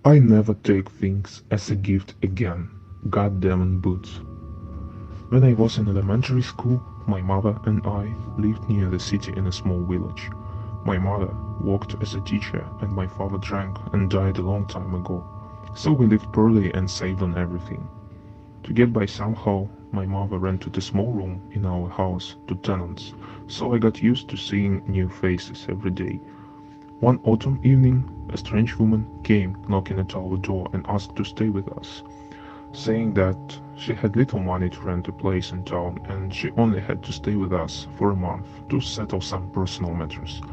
I never take things as a gift again. Goddamn boots. When I was in elementary school, my mother and I lived near the city in a small village. My mother worked as a teacher and my father drank and died a long time ago. So we lived poorly and saved on everything. To get by somehow, my mother rented a small room in our house to tenants, so I got used to seeing new faces every day. One autumn evening, a strange woman came knocking at our door and asked to stay with us, saying that she had little money to rent a place in town and she only had to stay with us for a month to settle some personal matters.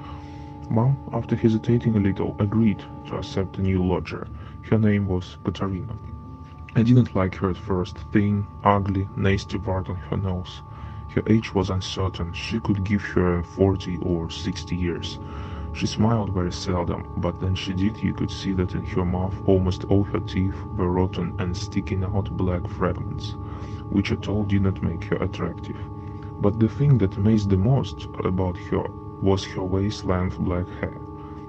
Mom, after hesitating a little, agreed to accept a new lodger. Her name was Katarina. I didn't like her at first, thin, ugly, nasty wart on her nose. Her age was uncertain, she could give her 40 or 60 years. She smiled very seldom, but when she did you could see that in her mouth almost all her teeth were rotten and sticking out black fragments, which at all did not make her attractive. But the thing that amazed the most about her was her waist-length black hair.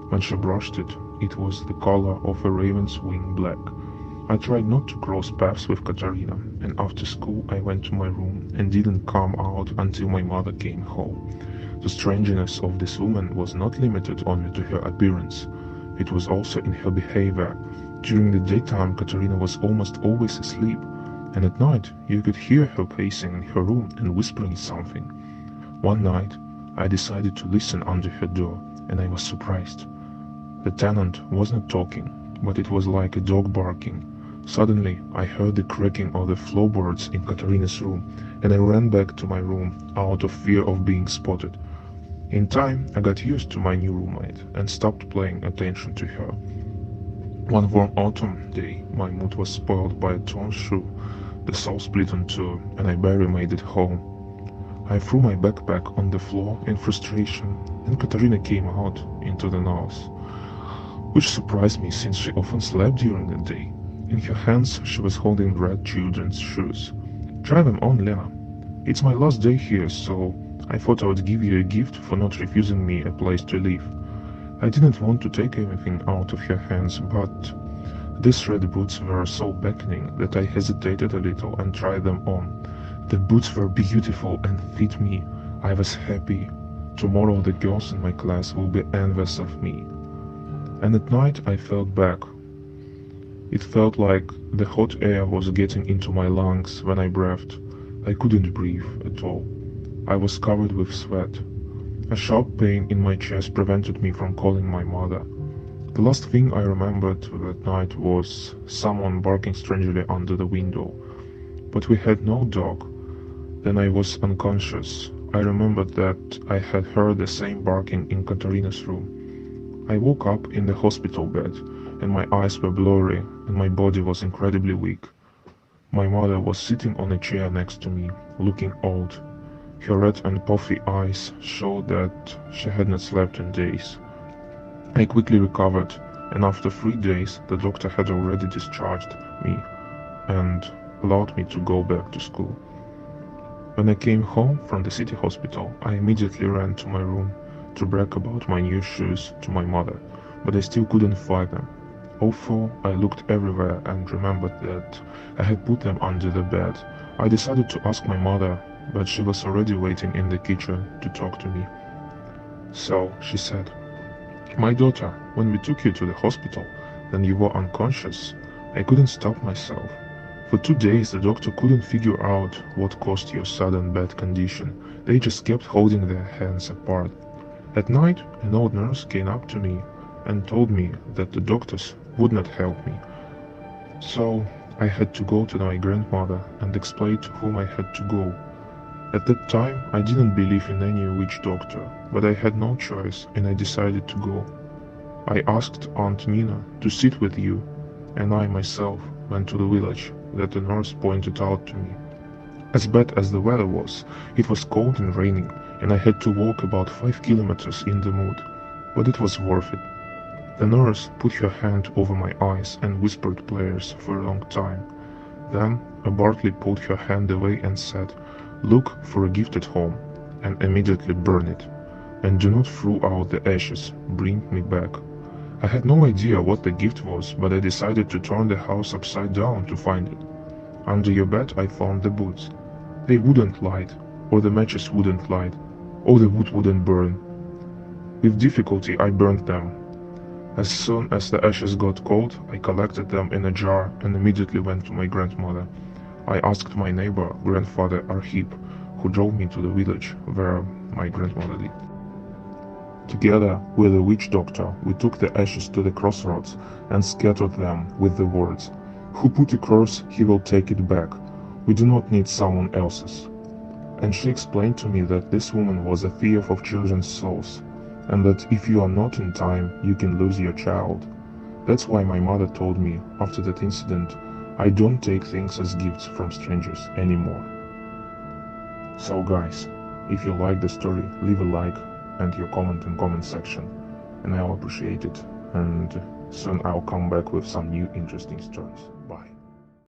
When she brushed it, it was the color of a raven's wing black. I tried not to cross paths with Katarina, and after school I went to my room and didn't come out until my mother came home. The strangeness of this woman was not limited only to her appearance. It was also in her behavior. During the daytime Katarina was almost always asleep, and at night you could hear her pacing in her room and whispering something. One night I decided to listen under her door, and I was surprised. The tenant was not talking, but it was like a dog barking. Suddenly I heard the cracking of the floorboards in Katarina's room, and I ran back to my room out of fear of being spotted. In time I got used to my new roommate and stopped paying attention to her. One warm autumn day my mood was spoiled by a torn shoe. The sole split in two, and I barely made it home. I threw my backpack on the floor in frustration, and Katarina came out into the house, which surprised me since she often slept during the day. In her hands she was holding red children's shoes. "Try them on, Lena. It's my last day here, so I thought I would give you a gift for not refusing me a place to live." I didn't want to take anything out of her hands, but these red boots were so beckoning that I hesitated a little and tried them on. The boots were beautiful and fit me. I was happy. Tomorrow the girls in my class will be envious of me. And at night I felt back. It felt like the hot air was getting into my lungs when I breathed. I couldn't breathe at all. I was covered with sweat. A sharp pain in my chest prevented me from calling my mother. The last thing I remembered that night was someone barking strangely under the window. But we had no dog. Then I was unconscious. I remembered that I had heard the same barking in Katarina's room. I woke up in the hospital bed, and my eyes were blurry, and my body was incredibly weak. My mother was sitting on a chair next to me, looking old. Her red and puffy eyes showed that she had not slept in days. I quickly recovered, and after 3 days the doctor had already discharged me and allowed me to go back to school. When I came home from the city hospital, I immediately ran to my room to brag about my new shoes to my mother, but I still couldn't find them. Although I looked everywhere and remembered that I had put them under the bed, I decided to ask my mother, but she was already waiting in the kitchen to talk to me. So she said, "My daughter, when we took you to the hospital, then you were unconscious. I couldn't stop myself. For 2 days the doctor couldn't figure out what caused your sudden bad condition. They just kept holding their hands apart. At night, an old nurse came up to me and told me that the doctors would not help me. So I had to go to my grandmother and explain to whom I had to go. At that time I didn't believe in any witch doctor, but I had no choice and I decided to go. I asked Aunt Nina to sit with you, and I myself went to the village that the nurse pointed out to me. As bad as the weather was, it was cold and raining, and I had to walk about 5 kilometers in the mud, but it was worth it. The nurse put her hand over my eyes and whispered prayers for a long time. Then abruptly pulled her hand away and said, "Look for a gift at home, and immediately burn it. And do not throw out the ashes, bring me back." I had no idea what the gift was, but I decided to turn the house upside down to find it. Under your bed I found the boots. They wouldn't light, or the matches wouldn't light, or the wood wouldn't burn. With difficulty I burned them. As soon as the ashes got cold, I collected them in a jar and immediately went to my grandmother. I asked my neighbor, grandfather Arhip, who drove me to the village where my grandmother lived. Together with the witch doctor, we took the ashes to the crossroads and scattered them with the words, "Who put a curse, he will take it back. We do not need someone else's." And she explained to me that this woman was a thief of children's souls, and that if you are not in time, you can lose your child. That's why my mother told me, after that incident, I don't take things as gifts from strangers anymore. So guys, if you like the story, leave a like and your comment in comment section, and I'll appreciate it, and soon I'll come back with some new interesting stories. Bye.